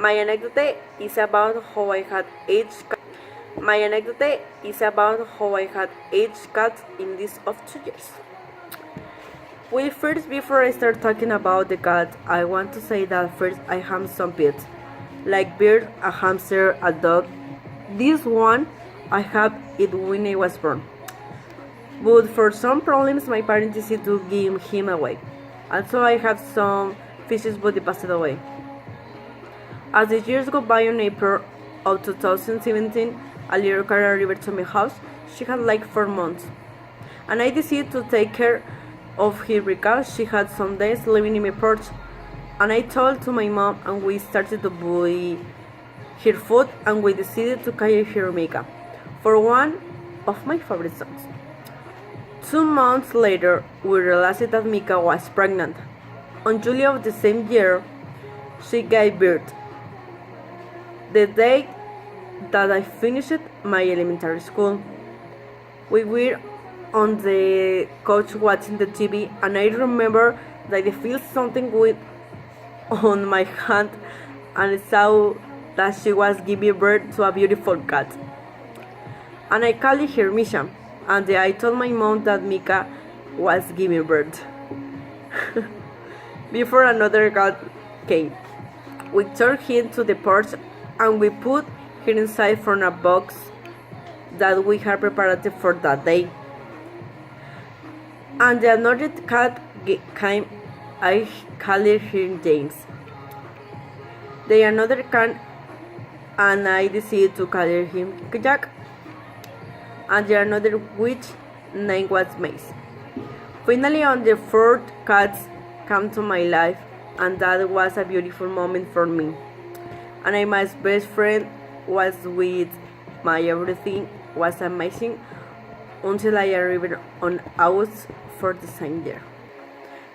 My anecdote is about how I had each cat. My anecdote is about how I had each cat in this of 2 years. Well, first, before I start talking about the cat, I want to say that first I have some pets, like bird, a hamster, a dog. This one I had it when I was born. But for some problems, my parents decided to give him away. Also, I have some fishes, but they passed away. As the years go by, in April of 2017, a little cat arrived to my house. She had like 4 months, and I decided to take care of her because she had some days living in my porch. And I told to my mom, and we started to buy her food, and we decided to carry her Mika for one of my favorite songs. 2 months later, we realized that Mika was pregnant. On July of the same year, she gave birth. The day that I finished my elementary school, we were on the couch watching the TV, and I remember that I felt something weird on my hand, and I saw that she was giving birth to a beautiful cat. And I called her Misha, and I told my mom that Mika was giving birth. Before another cat came, we took him to the porch and we put her inside from a box that we had prepared for that day. And the another cat came. I called her James. The another cat, and I decided to call him Jack. And the another which name was Mace. Finally, on the fourth cat came to my life, and that was a beautiful moment for me. And my best friend was with my everything was amazing until I arrived on August for the same year.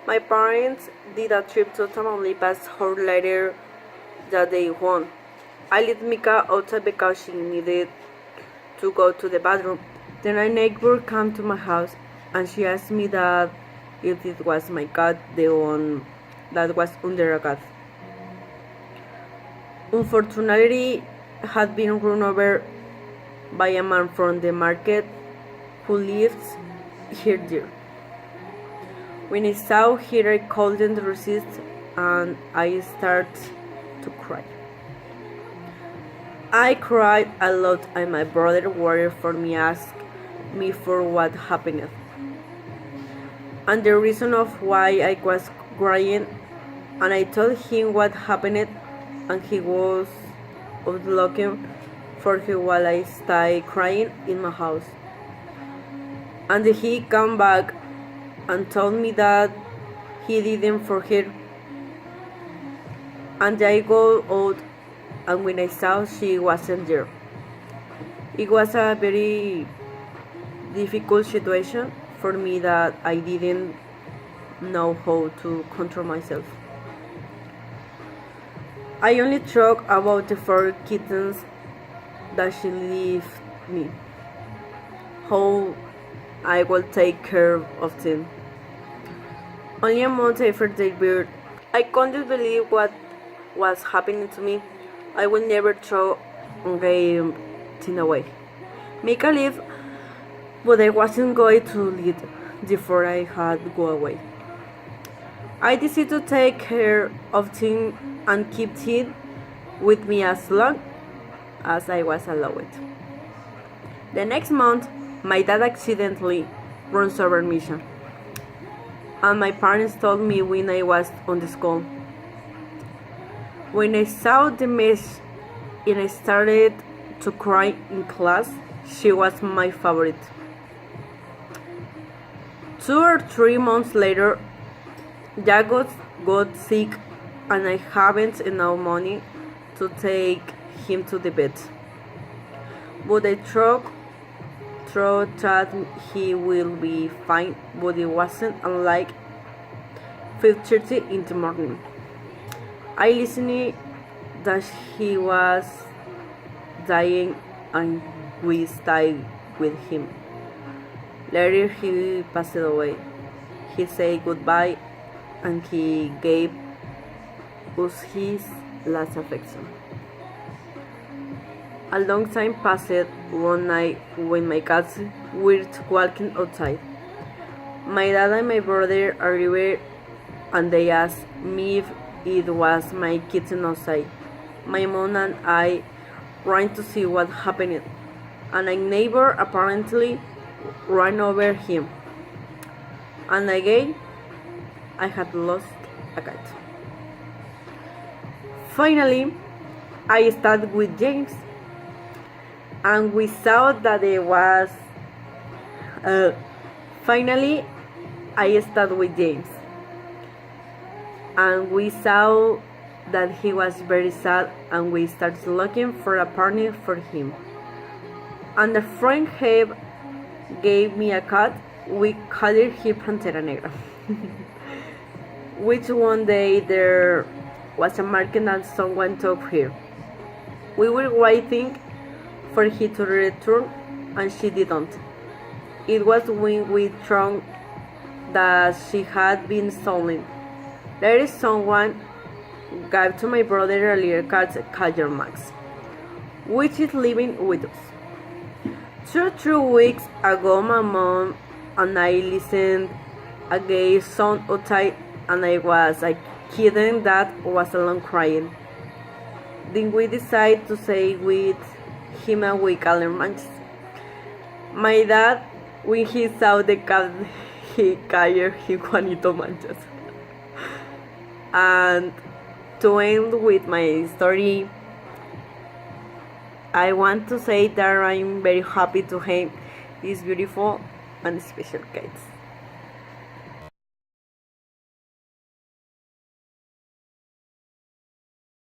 My parents did a trip to Tamaulipas hours later that they won. I let Mika outside because she needed to go to the bathroom. Then a neighbor came to my house and she asked me that if it was my cat, the one that was under a cat. Unfortunately, had been run over by a man from the market who lives here there. When I saw her, I couldn't resist and I started to cry. I cried a lot and my brother worried for me, asked me for what happened and the reason of why I was crying, and I told him what happened, and he was looking for her while I stayed crying in my house. And he came back and told me that he didn't for her. And I go out, and when I saw she wasn't there, it was a very difficult situation for me that I didn't know how to control myself. I only talk about the 4 kittens that she left me, how I will take care of them. Only a month after they birth, I couldn't believe what was happening to me. I will never throw them away. Mika lived, but I wasn't going to leave before I had to go away. I decided to take care of him and keep him with me as long as I was allowed. The next month, my dad accidentally runs over Misha, and my parents told me when I was on the school. When I saw the mess and I started to cry in class, she was my favorite. 2 or 3 months later, Jack got sick and I haven't enough money to take him to the vet. But I thought that he will be fine, but it wasn't unlike 5:30 in the morning. I listened that he was dying and we stayed with him. Later he passed away. He said goodbye and he gave us his last affection. A long time passed one night when my cats were walking outside. My dad and my brother arrived and they asked me if it was my kitten outside. My mom and I ran to see what happened, and a neighbor apparently ran over him. And again, I had lost a cat. Finally, I started with James, and we saw that it was. Finally, I started with James, and we saw that he was very sad, and we started looking for a partner for him. And a friend gave me a cat. We called him Pantera Negra. Which one day there was a market and someone took her. We were waiting for her to return, and she didn't. It was when we found that she had been stolen. Later, someone gave to my brother a little cat called Max, which is living with us. 2 weeks ago, my mom and I listened a gay sound outside, and I was a kitten that was alone crying. Then we decided to say with him and we call him Manches. My dad, when he saw the cat, he called him Juanito Manches. And to end with my story, I want to say that I'm very happy to have these beautiful and special cats.